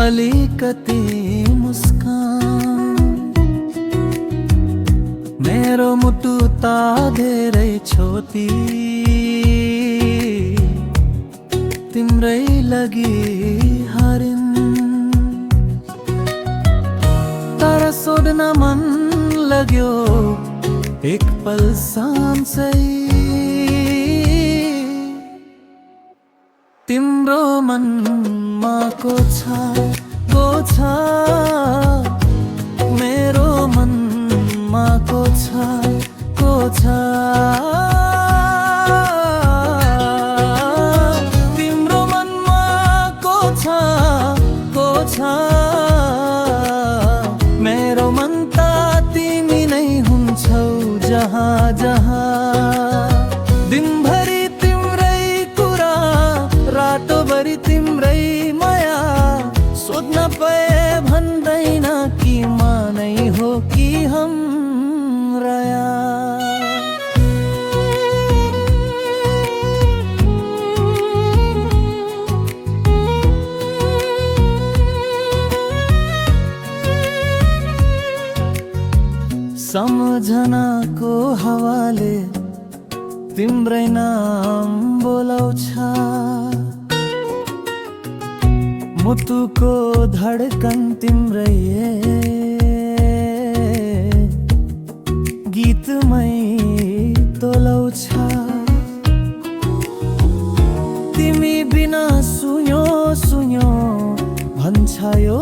अलिकति मुस्कान मेरो मुटु ता धेरै छोती तिम्रै लागि हरिन् तर सोध्न मन लाग्यो एक पल सान्सै तिम्रो मनमा को छ मेरो मनमा को छ तिम्रो मनमा को छ मेरो मन त तिमी नै हुन्छौ जहाँ जहाँ दिनभरि तिम्रै कुरा रातोभरि तिम्रै माया सोध्न पाए भन्दैन कि मानै हो कि हाम्रा सम्झनाको हावाले तिम्रै नाम बोलाउँछ मुटुको धडकन तिम्रै गीतमै तोलाउँछ तिमी बिना सुन्यो भन्छ यो